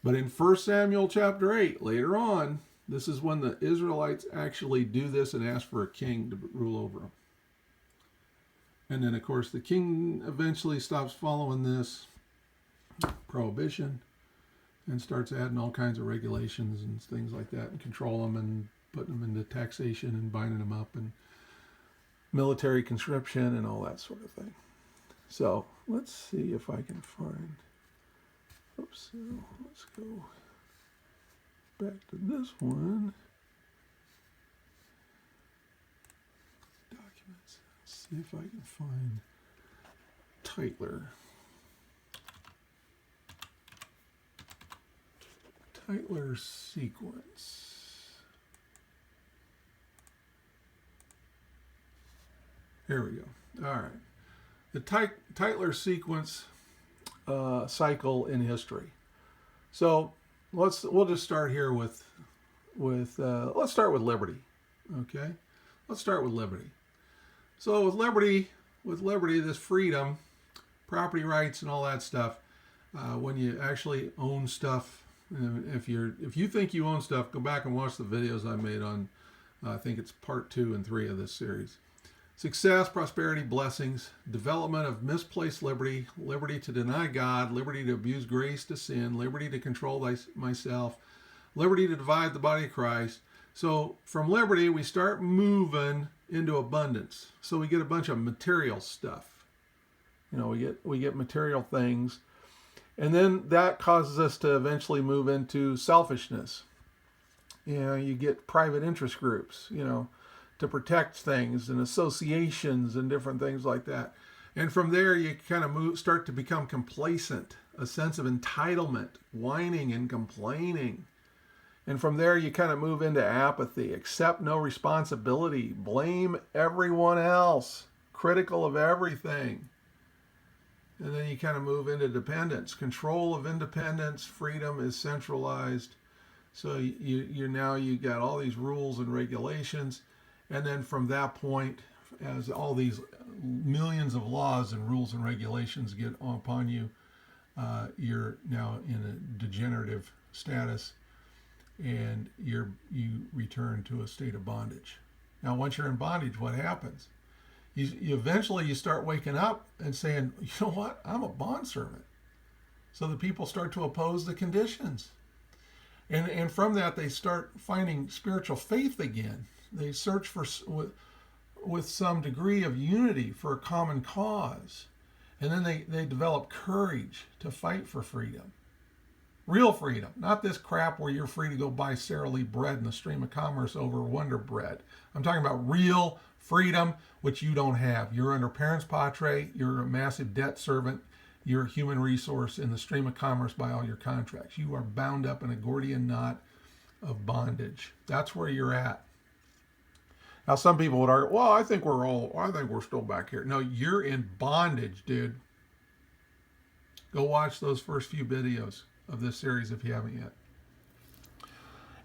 But in 1 Samuel chapter 8, later on, this is when the Israelites actually do this and ask for a king to rule over them. And then, of course, the king eventually stops following this prohibition and starts adding all kinds of regulations and things like that and control them and putting them into taxation and binding them up and military conscription and all that sort of thing. So let's see if I can find... Oops, let's go back to this one. Documents. Let's see if I can find Tytler. Tytler sequence. Here we go. All right. The Tytler sequence cycle in history. So we'll just start here with let's start with liberty. Okay, let's start with liberty. So with liberty, this freedom, property rights, and all that stuff. When you actually own stuff, if you think you own stuff, go back and watch the videos I made on. I think it's part 2 and 3 of this series. Success, prosperity, blessings, development of misplaced liberty, liberty to deny God, liberty to abuse grace to sin, liberty to control myself, liberty to divide the body of Christ. So from liberty, we start moving into abundance. So we get a bunch of material stuff. We get material things. And then that causes us to eventually move into selfishness. You get private interest groups, to protect things and associations and different things like that. And from there, you kind of start to become complacent, a sense of entitlement, whining and complaining. And from there, you kind of move into apathy, accept no responsibility, blame everyone else, critical of everything. And then you kind of move into dependence, control of independence, freedom is centralized. So you got all these rules and regulations. And then from that point, as all these millions of laws and rules and regulations get upon you, you're now in a degenerative status, and you return to a state of bondage. Now, once you're in bondage, what happens? You eventually start waking up and saying, you know what? I'm a bondservant. So the people start to oppose the conditions. And from that, they start finding spiritual faith again. They search for with some degree of unity for a common cause. And then they develop courage to fight for freedom. Real freedom, not this crap where you're free to go buy Sara Lee bread in the stream of commerce over Wonder Bread. I'm talking about real freedom, which you don't have. You're under parents patriae, you're a massive debt servant, you're a human resource in the stream of commerce by all your contracts. You are bound up in a Gordian knot of bondage. That's where you're at. Now, some people would argue, well, I think we're still back here. No, you're in bondage, dude. Go watch those first few videos of this series if you haven't yet.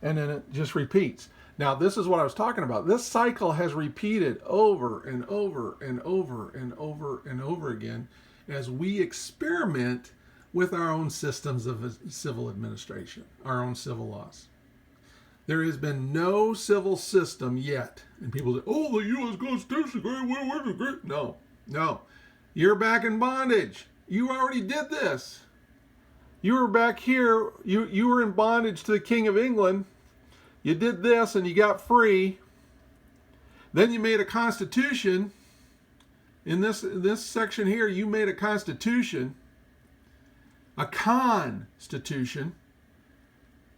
And then it just repeats. Now, this is what I was talking about. This cycle has repeated over and over and over and over and over again as we experiment with our own systems of civil administration, our own civil laws. There has been no civil system yet. And people say, oh, the U.S. Constitution, where's the great? No. You're back in bondage. You already did this. You were back here. You were in bondage to the King of England. You did this and you got free. Then you made a constitution. In this section here, you made a constitution, a constitution,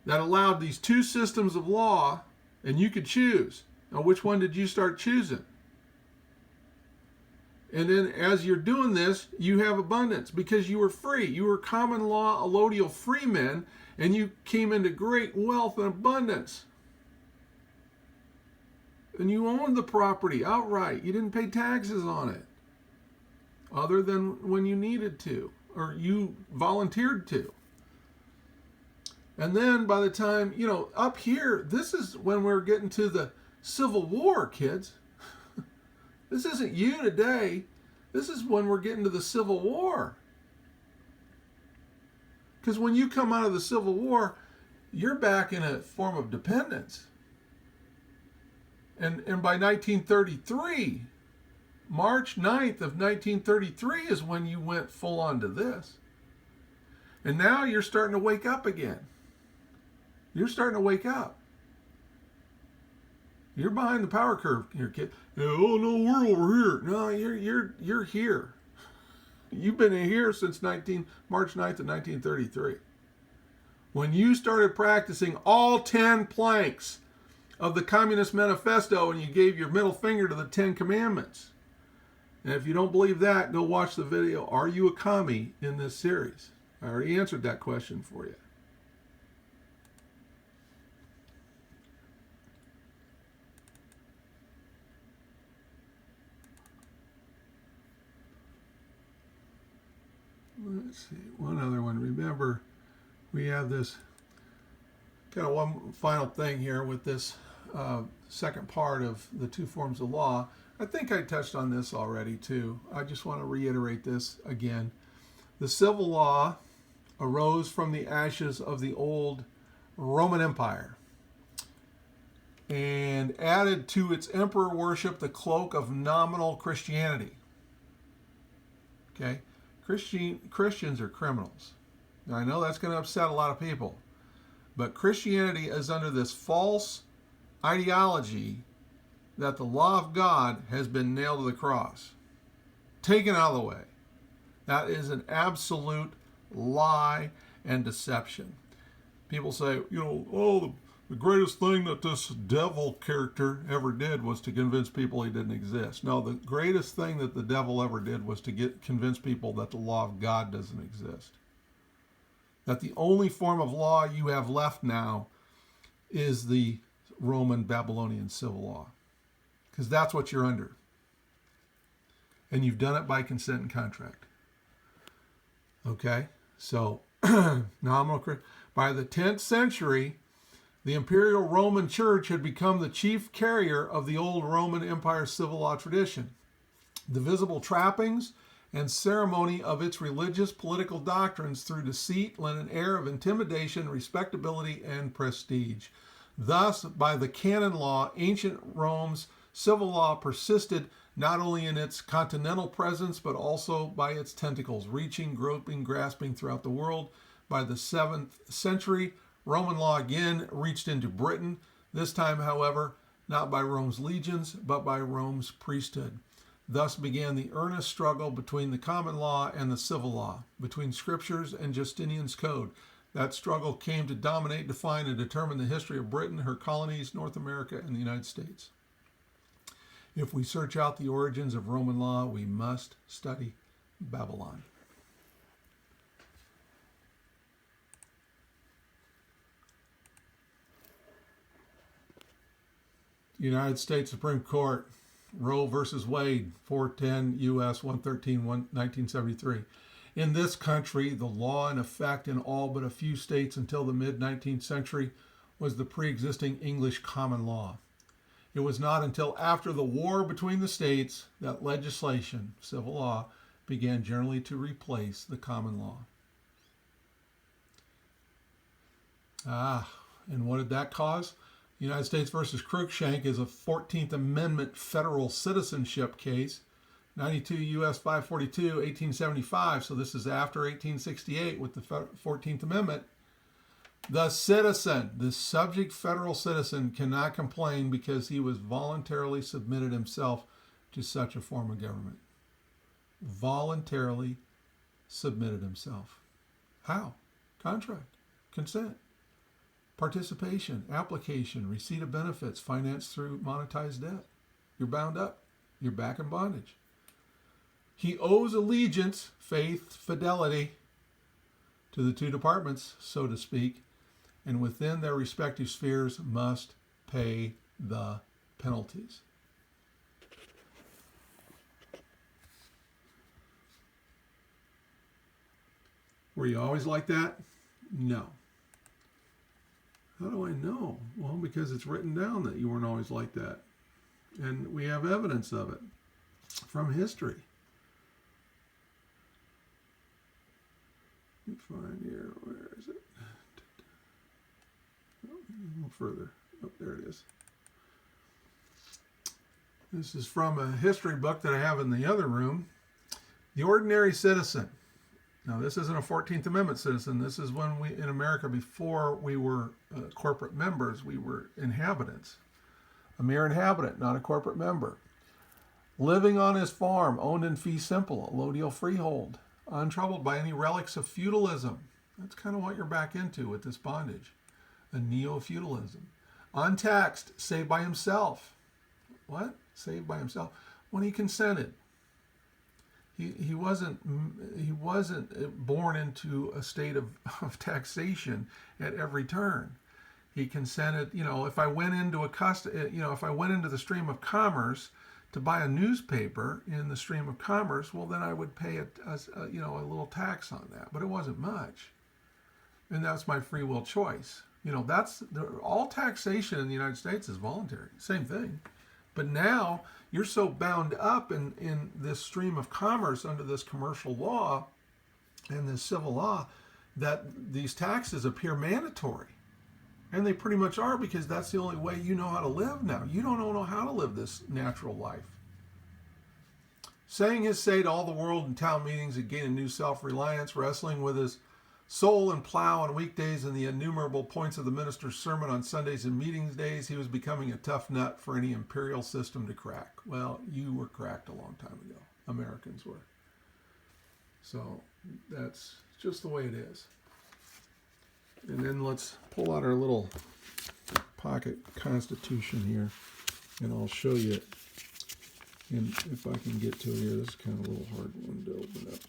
that allowed these two systems of law, and you could choose. Now, which one did you start choosing? And then as you're doing this, you have abundance because you were free. You were common law allodial freemen, and you came into great wealth and abundance. And you owned the property outright. You didn't pay taxes on it, other than when you needed to, or you volunteered to. And then by the time, up here, this is when we're getting to the Civil War, kids. This isn't you today. This is when we're getting to the Civil War. Because when you come out of the Civil War, you're back in a form of dependence. And by 1933, March 9th of 1933 is when you went full on to this. And now you're starting to wake up again. You're starting to wake up. You're behind the power curve here, kid. Oh no, we're over here. No, you're here. You've been in here since March 9th of 1933. When you started practicing all 10 planks of the Communist Manifesto and you gave your middle finger to the 10 Commandments. And if you don't believe that, go watch the video, Are You a Commie, in this series. I already answered that question for you. Let's see, one other one. Remember, we have this kind of one final thing here with this second part of the two forms of law. I think I touched on this already too. I just want to reiterate this again. The civil law arose from the ashes of the old Roman Empire and added to its emperor worship the cloak of nominal Christianity. Okay? Christians are criminals. Now, I know that's going to upset a lot of people, but Christianity is under this false ideology that the law of God has been nailed to the cross, taken out of the way. That is an absolute lie and deception. People say, the greatest thing that this devil character ever did was to convince people he didn't exist. No, the greatest thing that the devil ever did was to convince people that the law of God doesn't exist. That the only form of law you have left now is the Roman Babylonian civil law. Because that's what you're under. And you've done it by consent and contract. Okay? So, nominal. By the 10th century, the Imperial Roman Church had become the chief carrier of the old Roman Empire civil law tradition. The visible trappings and ceremony of its religious political doctrines through deceit, lent an air of intimidation, respectability, and prestige. Thus, by the canon law, ancient Rome's civil law persisted not only in its continental presence, but also by its tentacles, reaching, groping, grasping throughout the world. By the 7th century, Roman law again reached into Britain, this time, however, not by Rome's legions, but by Rome's priesthood. Thus began the earnest struggle between the common law and the civil law, between scriptures and Justinian's code. That struggle came to dominate, define, and determine the history of Britain, her colonies, North America, and the United States. If we search out the origins of Roman law, we must study Babylon. United States Supreme Court, Roe versus Wade, 410 U.S. 113, 1973. In this country, the law in effect in all but a few states until the mid-19th century was the pre-existing English common law. It was not until after the war between the states that legislation, civil law, began generally to replace the common law. And what did that cause? United States versus Cruikshank is a 14th Amendment federal citizenship case, 92 U.S. 542, 1875. So this is after 1868 with the 14th Amendment. The citizen, the subject federal citizen, cannot complain because he was voluntarily submitted himself to such a form of government. Voluntarily submitted himself. How? Contract, consent, participation, application, receipt of benefits, financed through monetized debt. You're bound up. You're back in bondage. He owes allegiance, faith, fidelity to the two departments, so to speak, and within their respective spheres must pay the penalties. Were you always like that? No. How do I know? Well, because it's written down that you weren't always like that. And we have evidence of it from history. Let me find here, where is it? Oh, a little further. Oh, there it is. This is from a history book that I have in the other room. The ordinary citizen. Now, this isn't a 14th Amendment citizen. This is when we, in America, before we were corporate members, we were inhabitants. A mere inhabitant, not a corporate member. Living on his farm, owned in fee simple, a low deal freehold, untroubled by any relics of feudalism. That's kind of what you're back into with this bondage. A neo-feudalism. Untaxed, saved by himself. What? Saved by himself. When he consented. He wasn't born into a state of taxation at every turn. He consented. If I went into if I went into the stream of commerce to buy a newspaper in the stream of commerce, well, then I would pay a little tax on that, but it wasn't much, and that's my free will choice. All taxation in the United States is voluntary. Same thing. But now you're so bound up in this stream of commerce under this commercial law and this civil law that these taxes appear mandatory. And they pretty much are, because that's the only way you know how to live now. You don't know how to live this natural life. Saying his say to all the world in town meetings and gaining new self-reliance, wrestling with his soul and plow on weekdays and the innumerable points of the minister's sermon on Sundays and meetings days, he was becoming a tough nut for any imperial system to crack. Well, you were cracked a long time ago. Americans were. So that's just the way it is. And then let's pull out our little pocket constitution here, and I'll show you it. And if I can get to it here, this is kind of a little hard one to open up.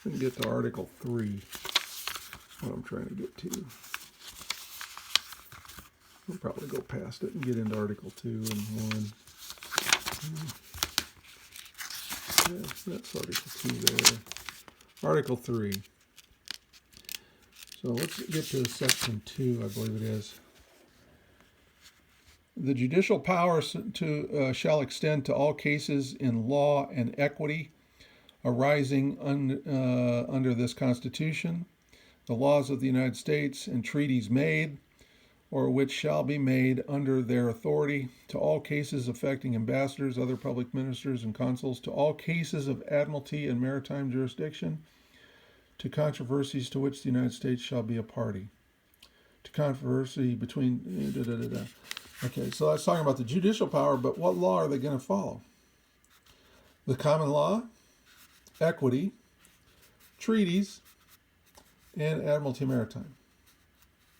And get to Article 3, what I'm trying to get to. We'll probably go past it and get into Article 2 and 1. Yeah, that's Article 2 there. Article 3. So let's get to Section 2, I believe it is. The judicial powers shall extend to all cases in law and equity arising under this Constitution, the laws of the United States, and treaties made, or which shall be made under their authority, to all cases affecting ambassadors, other public ministers, and consuls, to all cases of admiralty and maritime jurisdiction, to controversies to which the United States shall be a party, to controversy between... Okay, so that's talking about the judicial power, but what law are they going to follow? The common law, equity, treaties, and admiralty maritime.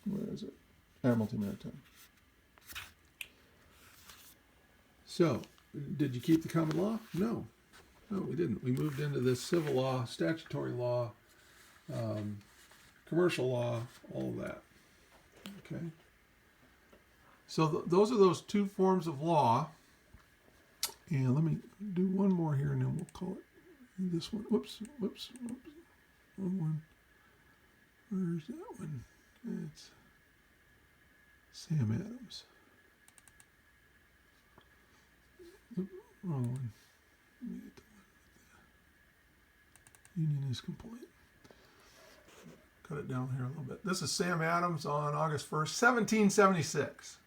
Where is it? Admiralty maritime. So, did you keep the common law? No. No, we didn't. We moved into this civil law, statutory law, commercial law, all of that. Okay. So those are those two forms of law. And let me do one more here, and then we'll call it this one. Whoops. One. Where's that one? It's Sam Adams. Wrong one. Let me get the one. Union is complete. Cut it down here a little bit. This is Sam Adams on August 1st, 1776.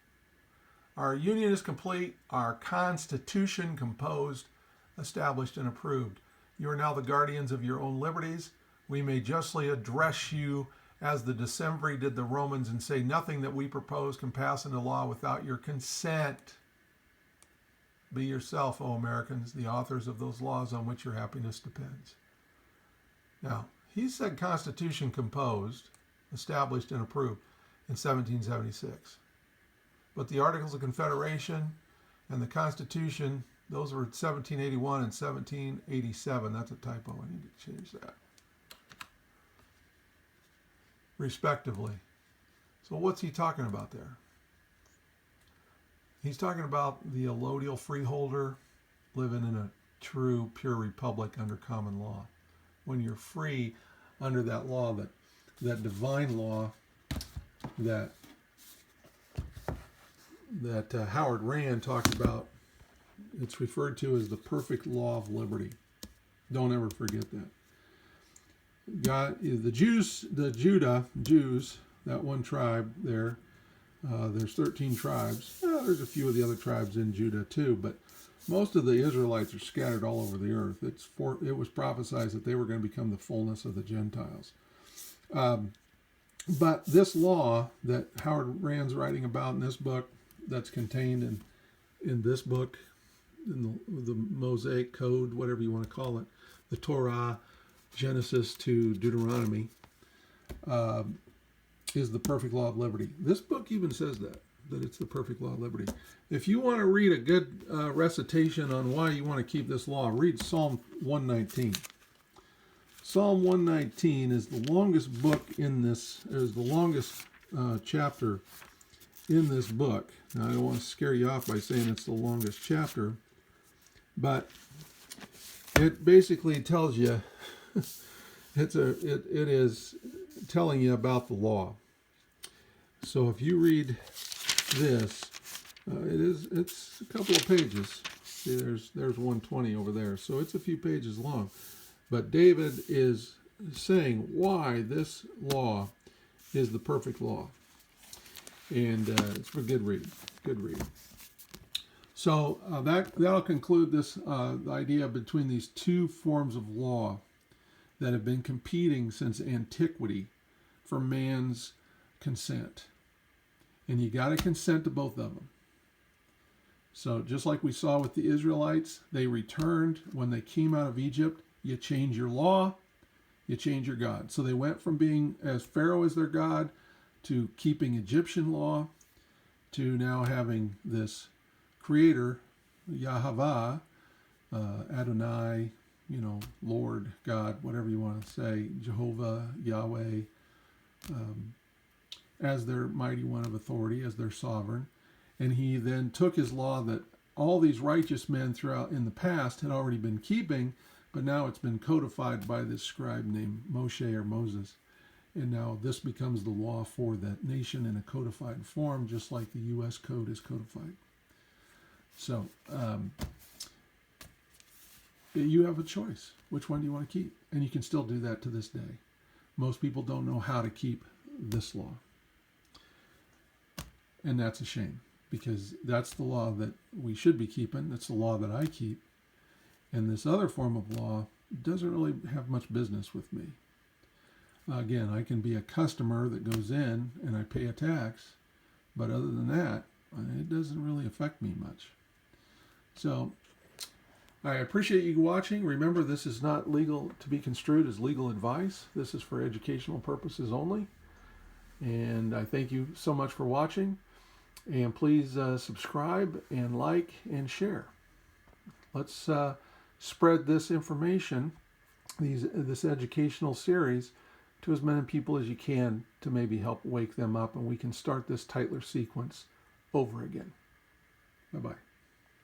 Our union is complete, our Constitution composed, established, and approved. You are now the guardians of your own liberties. We may justly address you as the Decemviri did the Romans and say nothing that we propose can pass into law without your consent. Be yourself, O Americans, the authors of those laws on which your happiness depends. Now, he said Constitution composed, established, and approved in 1776. But the Articles of Confederation and the Constitution, those were 1781 and 1787. That's a typo. I need to change that. Respectively. So what's he talking about there? He's talking about the allodial freeholder living in a true, pure republic under common law. When you're free under that law, that divine law that Howard Rand talked about, it's referred to as the perfect law of liberty. Don't ever forget that. God, the Jews, that one tribe there, there's 13 tribes. There's a few of the other tribes in Judah too, but most of the Israelites are scattered all over the earth. It was prophesied that they were going to become the fullness of the Gentiles. But this law that Howard Rand's writing about in this book, that's contained in this book, in the Mosaic Code, whatever you want to call it, the Torah, Genesis to Deuteronomy, is the perfect law of liberty. This book even says that it's the perfect law of liberty. If you want to read a good recitation on why you want to keep this law, read Psalm 119. Psalm 119 is the longest book in this, is the longest chapter in this book. Now, I don't want to scare you off by saying it's the longest chapter, but it basically tells you, it is telling you about the law. So if you read this, it's a couple of pages. See, there's 120 over there, so it's a few pages long. But David is saying why this law is the perfect law. And it's a good read. So that'll conclude this the idea between these two forms of law that have been competing since antiquity for man's consent. And you got to consent to both of them. So just like we saw with the Israelites, they returned when they came out of Egypt. You change your law, you change your God. So they went from being as Pharaoh as their God to keeping Egyptian law, to now having this creator, Yahweh, Adonai, Lord, God, whatever you want to say, Jehovah, Yahweh, as their mighty one of authority, as their sovereign. And he then took his law that all these righteous men throughout in the past had already been keeping, but now it's been codified by this scribe named Moshe or Moses. And now this becomes the law for that nation in a codified form, just like the U.S. Code is codified. So you have a choice. Which one do you want to keep? And you can still do that to this day. Most people don't know how to keep this law. And that's a shame, because that's the law that we should be keeping. That's the law that I keep. And this other form of law doesn't really have much business with me. Again, I can be a customer that goes in and I pay a tax, but other than that, it doesn't really affect me much. So I appreciate you watching. Remember, this is not legal to be construed as legal advice. This is for educational purposes only. And I thank you so much for watching. And please subscribe and like and share. Let's spread this information, this educational series, to as many people as you can to maybe help wake them up, and we can start this Tytler sequence over again. Bye-bye.